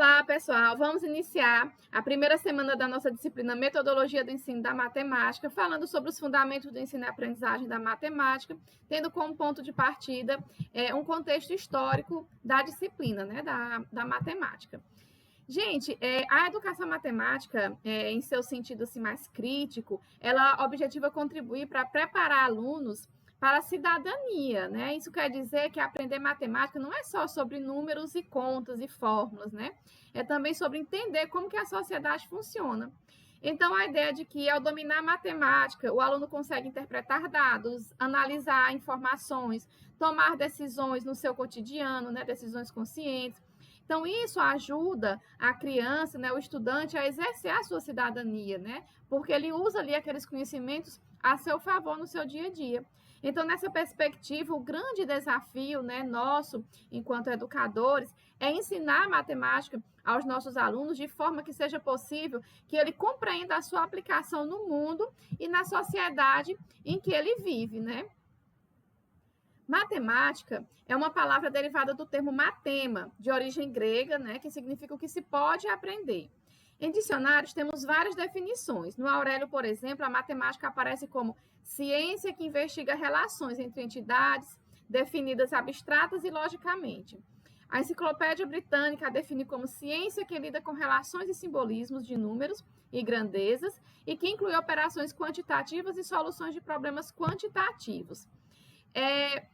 Olá, pessoal! Vamos iniciar a primeira semana da nossa disciplina Metodologia do Ensino da Matemática, falando sobre os fundamentos do ensino e aprendizagem da matemática, tendo como ponto de partida um contexto histórico da disciplina, né, da matemática. Gente, a educação matemática, em seu sentido assim, mais crítico, ela objetiva contribuir para preparar alunos para a cidadania, né? Isso quer dizer que aprender matemática não é só sobre números e contas e fórmulas, né? É também sobre entender como que a sociedade funciona. Então, a ideia de que ao dominar a matemática, o aluno consegue interpretar dados, analisar informações, tomar decisões no seu cotidiano, né? Decisões conscientes. Então, isso ajuda a criança, né, o estudante, a exercer a sua cidadania, né? Porque ele usa ali aqueles conhecimentos a seu favor no seu dia a dia. Então, nessa perspectiva, o grande desafio, né, nosso, enquanto educadores, é ensinar matemática aos nossos alunos de forma que seja possível que ele compreenda a sua aplicação no mundo e na sociedade em que ele vive, né? Matemática é uma palavra derivada do termo matema, de origem grega, né, que significa o que se pode aprender. Em dicionários, temos várias definições. No Aurélio, por exemplo, a matemática aparece como ciência que investiga relações entre entidades definidas abstratas e logicamente. A Enciclopédia Britânica a define como ciência que lida com relações e simbolismos de números e grandezas e que inclui operações quantitativas e soluções de problemas quantitativos.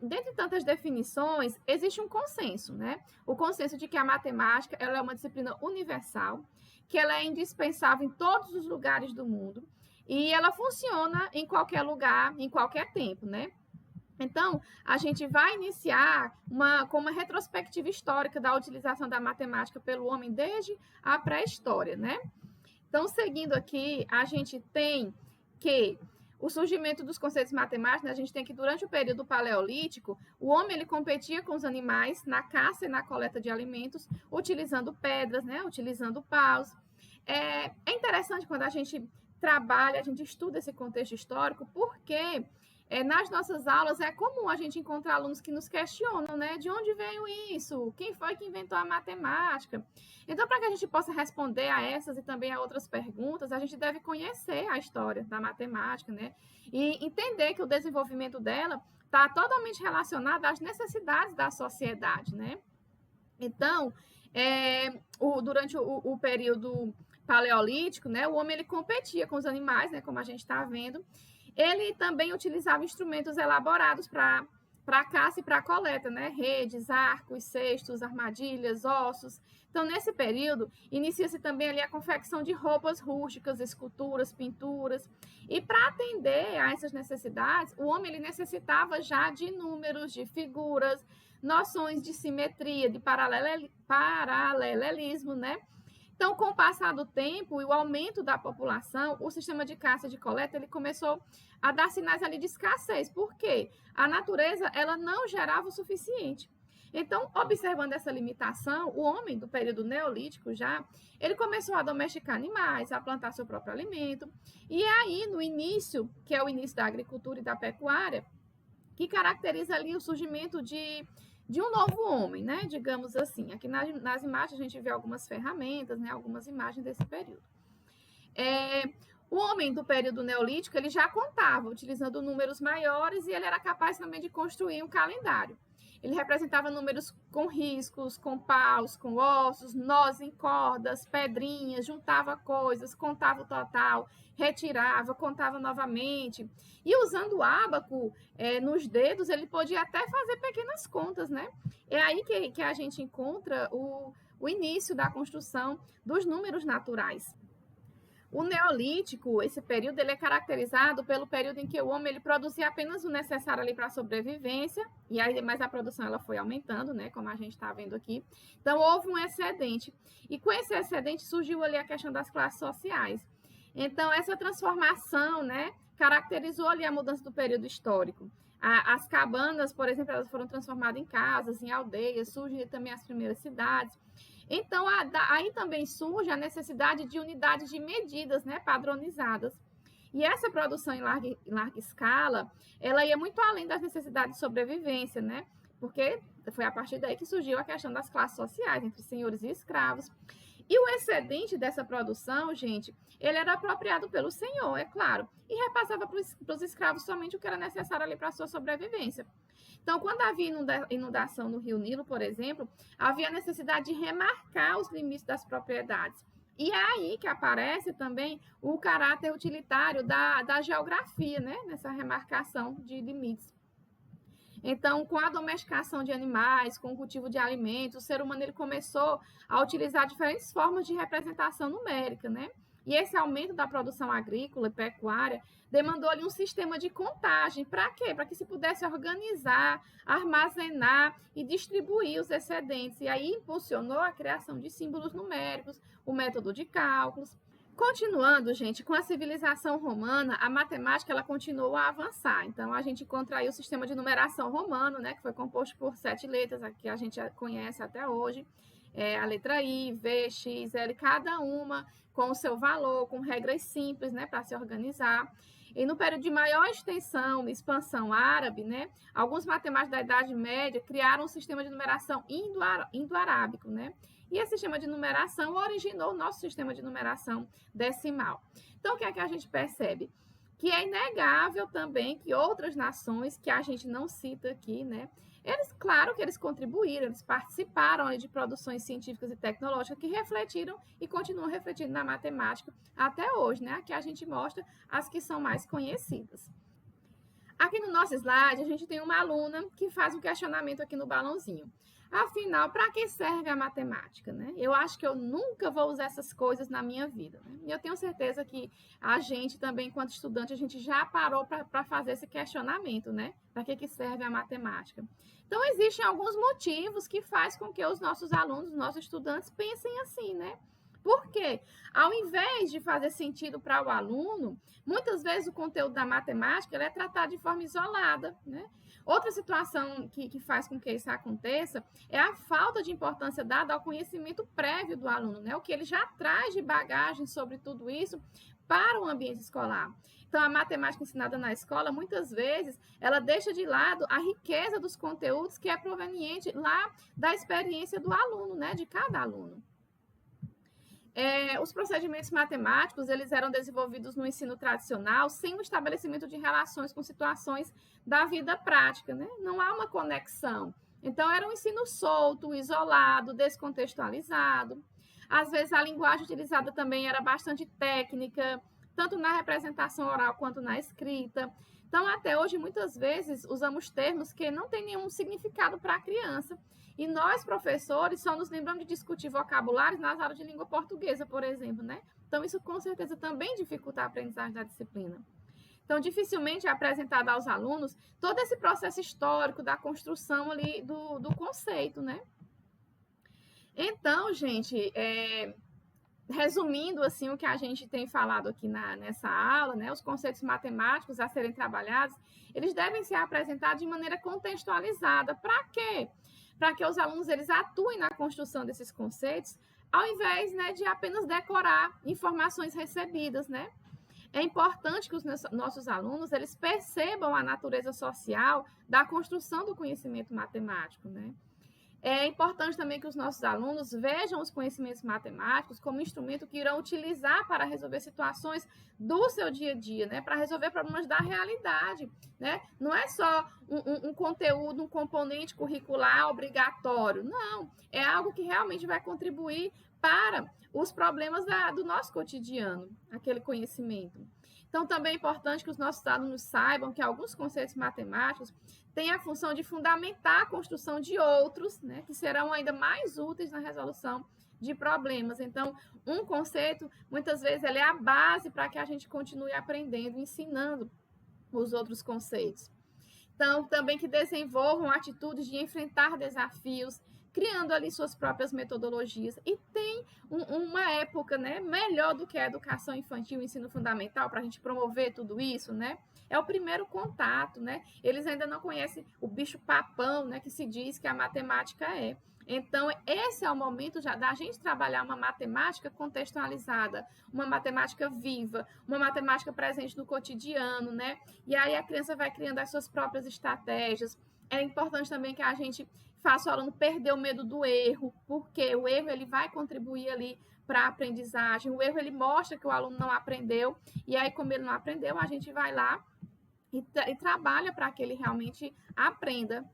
Dentre tantas definições, existe um consenso, né? O consenso de que a matemática ela é uma disciplina universal, que ela é indispensável em todos os lugares do mundo e ela funciona em qualquer lugar, em qualquer tempo, né? Então, a gente vai iniciar com uma retrospectiva histórica da utilização da matemática pelo homem desde a pré-história, né? Então, seguindo aqui, a gente tem que o surgimento dos conceitos matemáticos, né, a gente tem que durante o período paleolítico, o homem ele competia com os animais na caça e na coleta de alimentos, utilizando pedras, né, utilizando paus. É interessante quando a gente trabalha, a gente estuda esse contexto histórico, porque nas nossas aulas é comum a gente encontrar alunos que nos questionam, né? De onde veio isso? Quem foi que inventou a matemática? Então, para que a gente possa responder a essas e também a outras perguntas, a gente deve conhecer a história da matemática, né? E entender que o desenvolvimento dela está totalmente relacionado às necessidades da sociedade, né? Então, durante o período paleolítico, né, o homem ele competia com os animais, né, como a gente está vendo. Ele também utilizava instrumentos elaborados para caça e para coleta, né, redes, arcos, cestos, armadilhas, ossos. Então, nesse período, inicia-se também ali a confecção de roupas rústicas, esculturas, pinturas. E para atender a essas necessidades, o homem ele necessitava já de números, de figuras, noções de simetria, de paralelismo, né? Então, com o passar do tempo e o aumento da população, o sistema de caça e de coleta ele começou a dar sinais ali de escassez. Por quê? A natureza ela não gerava o suficiente. Então, observando essa limitação, o homem do período neolítico já, ele começou a domesticar animais, a plantar seu próprio alimento. E aí, no início, que é o início da agricultura e da pecuária, que caracteriza ali o surgimento de um novo homem, né? Digamos assim. Aqui nas imagens a gente vê algumas ferramentas, né? Algumas imagens desse período. O homem do período neolítico ele já contava utilizando números maiores e ele era capaz também de construir um calendário. Ele representava números com riscos, com paus, com ossos, nós em cordas, pedrinhas, juntava coisas, contava o total, retirava, contava novamente. E usando o ábaco nos dedos, ele podia até fazer pequenas contas, né? É aí que a gente encontra o início da construção dos números naturais. O neolítico, esse período, ele é caracterizado pelo período em que o homem ele produzia apenas o necessário ali para a sobrevivência, e aí mas a produção ela foi aumentando, né, como a gente está vendo aqui. Então houve um excedente, e com esse excedente surgiu ali a questão das classes sociais. Então essa transformação, né, caracterizou ali a mudança do período histórico. As cabanas, por exemplo, elas foram transformadas em casas, em aldeias, surgem também as primeiras cidades. Então, aí também surge a necessidade de unidades de medidas, né, padronizadas. E essa produção em larga escala, ela ia muito além das necessidades de sobrevivência, né? porque foi a partir daí que surgiu a questão das classes sociais, entre senhores e escravos. E o excedente dessa produção, gente, ele era apropriado pelo senhor, é claro, e repassava para os escravos somente o que era necessário ali para a sua sobrevivência. Então, quando havia inundação no Rio Nilo, por exemplo, havia necessidade de remarcar os limites das propriedades. E é aí que aparece também o caráter utilitário da geografia, né? Nessa remarcação de limites. Então, com a domesticação de animais, com o cultivo de alimentos, o ser humano ele começou a utilizar diferentes formas de representação numérica, né? E esse aumento da produção agrícola e pecuária demandou ali um sistema de contagem. Para quê? Para que se pudesse organizar, armazenar e distribuir os excedentes. E aí impulsionou a criação de símbolos numéricos, o método de cálculos. Continuando, gente, com a civilização romana, a matemática ela continuou a avançar. Então, a gente encontra aí o sistema de numeração romano, né, que foi composto por 7 letras, que a gente conhece até hoje. A letra I, V, X, L, cada uma com o seu valor, com regras simples, né, para se organizar. E no período de maior extensão e expansão árabe, né, alguns matemáticos da Idade Média criaram um sistema de numeração indo-arábico, né? E esse sistema de numeração originou o nosso sistema de numeração decimal. Então, o que é que a gente percebe? Que é inegável também que outras nações, que a gente não cita aqui, né? Claro que eles contribuíram, eles participaram de produções científicas e tecnológicas que refletiram e continuam refletindo na matemática até hoje, né? Aqui a gente mostra as que são mais conhecidas. Aqui no nosso slide, a gente tem uma aluna que faz um questionamento aqui no balãozinho. Afinal, para que serve a matemática, né? Eu acho que eu nunca vou usar essas coisas na minha vida, né? E eu tenho certeza que a gente também, enquanto estudante, a gente já parou para fazer esse questionamento, né? Para que serve a matemática? Então, existem alguns motivos que fazem com que os nossos alunos, os nossos estudantes pensem assim, né? Por quê? Ao invés de fazer sentido para o aluno, muitas vezes o conteúdo da matemática é tratado de forma isolada, né? Outra situação que faz com que isso aconteça é a falta de importância dada ao conhecimento prévio do aluno, né? O que ele já traz de bagagem sobre tudo isso para o ambiente escolar. Então, a matemática ensinada na escola, muitas vezes, ela deixa de lado a riqueza dos conteúdos que é proveniente lá da experiência do aluno, né? De cada aluno. Os procedimentos matemáticos eles eram desenvolvidos no ensino tradicional sem o estabelecimento de relações com situações da vida prática, né? Não há uma conexão. Então, era um ensino solto, isolado, descontextualizado. Às vezes, a linguagem utilizada também era bastante técnica, tanto na representação oral quanto na escrita. Então, até hoje, muitas vezes, usamos termos que não têm nenhum significado para a criança. E nós, professores, só nos lembramos de discutir vocabulários nas aulas de língua portuguesa, por exemplo, né? Então, isso com certeza também dificulta a aprendizagem da disciplina. Então, dificilmente é apresentado aos alunos todo esse processo histórico da construção ali do conceito, né? Então, gente, resumindo assim o que a gente tem falado aqui nessa aula, né? Os conceitos matemáticos a serem trabalhados, eles devem ser apresentados de maneira contextualizada. Para quê? Para que os alunos eles atuem na construção desses conceitos, ao invés, né, de apenas decorar informações recebidas, né? É importante que os nossos alunos eles percebam a natureza social da construção do conhecimento matemático, né? É importante também que os nossos alunos vejam os conhecimentos matemáticos como instrumento que irão utilizar para resolver situações do seu dia a dia, né? Para resolver problemas da realidade, né? Não é só um conteúdo, um componente curricular obrigatório, não. É algo que realmente vai contribuir para os problemas do nosso cotidiano, aquele conhecimento. Então, também é importante que os nossos alunos saibam que alguns conceitos matemáticos têm a função de fundamentar a construção de outros, né, que serão ainda mais úteis na resolução de problemas. Então, um conceito, muitas vezes, ele é a base para que a gente continue aprendendo, ensinando os outros conceitos. Então, também que desenvolvam atitudes de enfrentar desafios, criando ali suas próprias metodologias. E tem uma época, né, melhor do que a educação infantil e o ensino fundamental para a gente promover tudo isso, né? É o primeiro contato, né? Eles ainda não conhecem o bicho-papão, né, que se diz que a matemática é. Então, esse é o momento já da gente trabalhar uma matemática contextualizada, uma matemática viva, uma matemática presente no cotidiano, né? E aí a criança vai criando as suas próprias estratégias. É importante também que a gente faça o aluno perder o medo do erro, porque o erro ele vai contribuir ali para a aprendizagem. O erro ele mostra que o aluno não aprendeu, e aí, como ele não aprendeu, a gente vai lá e trabalha para que ele realmente aprenda.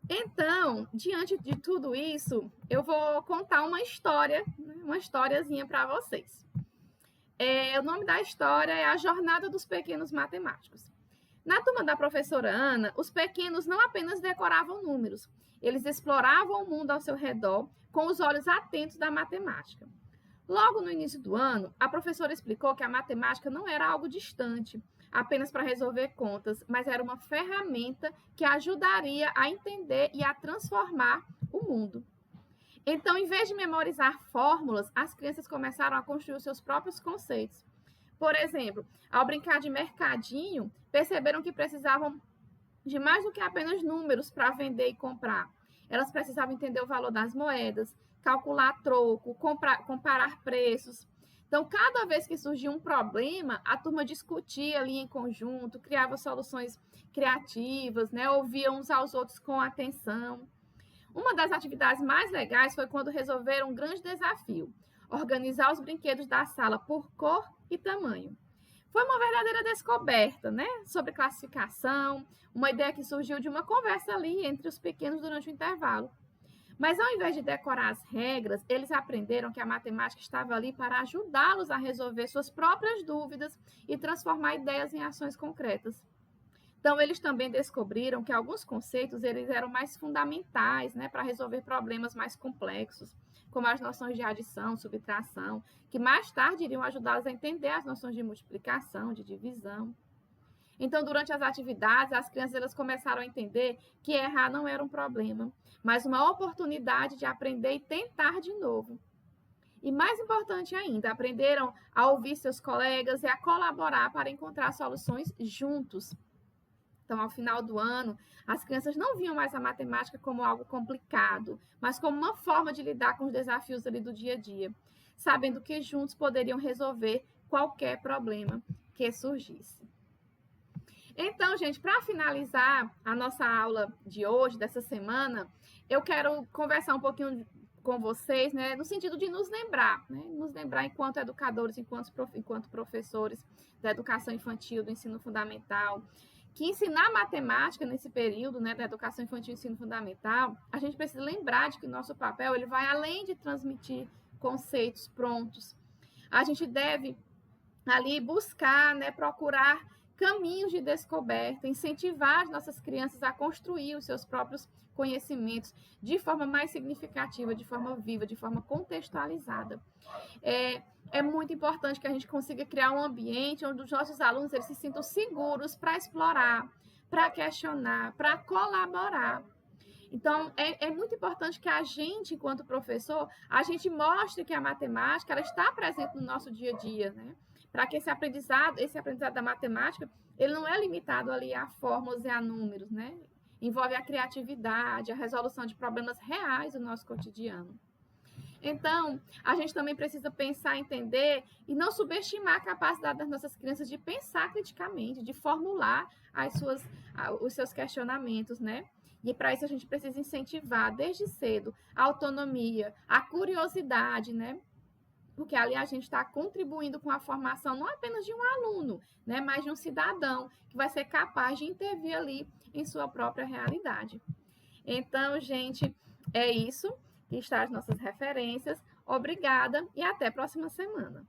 Então, diante de tudo isso, eu vou contar uma história, uma historiazinha para vocês. O nome da história é A Jornada dos Pequenos Matemáticos. Na turma da professora Ana, os pequenos não apenas decoravam números, eles exploravam o mundo ao seu redor com os olhos atentos da matemática. Logo no início do ano, a professora explicou que a matemática não era algo distante, apenas para resolver contas, mas era uma ferramenta que ajudaria a entender e a transformar o mundo. Então, em vez de memorizar fórmulas, as crianças começaram a construir os seus próprios conceitos. Por exemplo, ao brincar de mercadinho, perceberam que precisavam de mais do que apenas números para vender e comprar. Elas precisavam entender o valor das moedas, calcular troco, comparar preços. Então, cada vez que surgia um problema, a turma discutia ali em conjunto, criava soluções criativas, né? Ouvia uns aos outros com atenção. Uma das atividades mais legais foi quando resolveram um grande desafio: organizar os brinquedos da sala por cor e tamanho. Foi uma verdadeira descoberta, né? Sobre classificação, uma ideia que surgiu de uma conversa ali entre os pequenos durante o intervalo. Mas ao invés de decorar as regras, eles aprenderam que a matemática estava ali para ajudá-los a resolver suas próprias dúvidas e transformar ideias em ações concretas. Então, eles também descobriram que alguns conceitos eles eram mais fundamentais, né, para resolver problemas mais complexos, como as noções de adição, subtração, que mais tarde iriam ajudá-los a entender as noções de multiplicação, de divisão. Então, durante as atividades, as crianças elas começaram a entender que errar não era um problema, mas uma oportunidade de aprender e tentar de novo. E mais importante ainda, aprenderam a ouvir seus colegas e a colaborar para encontrar soluções juntos. Então, ao final do ano, as crianças não viam mais a matemática como algo complicado, mas como uma forma de lidar com os desafios ali do dia a dia, sabendo que juntos poderiam resolver qualquer problema que surgisse. Então, gente, para finalizar a nossa aula de hoje, dessa semana, eu quero conversar um pouquinho com vocês, né, no sentido de nos lembrar enquanto educadores, enquanto professores da educação infantil, do ensino fundamental, que ensinar matemática nesse período, né, da educação infantil e ensino fundamental, a gente precisa lembrar de que o nosso papel ele vai além de transmitir conceitos prontos. A gente deve ali buscar, né, procurar caminhos de descoberta, incentivar as nossas crianças a construir os seus próprios conhecimentos de forma mais significativa, de forma viva, de forma contextualizada. É muito importante que a gente consiga criar um ambiente onde os nossos alunos eles se sintam seguros para explorar, para questionar, para colaborar. Então, é muito importante que a gente, enquanto professor, a gente mostre que a matemática ela está presente no nosso dia a dia, né? Para que esse aprendizado da matemática, ele não é limitado ali a fórmulas e a números, né? Envolve a criatividade, a resolução de problemas reais do nosso cotidiano. Então, a gente também precisa pensar, entender e não subestimar a capacidade das nossas crianças de pensar criticamente, de formular os seus questionamentos, né? E para isso a gente precisa incentivar desde cedo a autonomia, a curiosidade, né? Porque ali a gente está contribuindo com a formação não apenas de um aluno, né? Mas de um cidadão que vai ser capaz de intervir ali em sua própria realidade. Então, gente, é isso que está as nossas referências. Obrigada e até a próxima semana.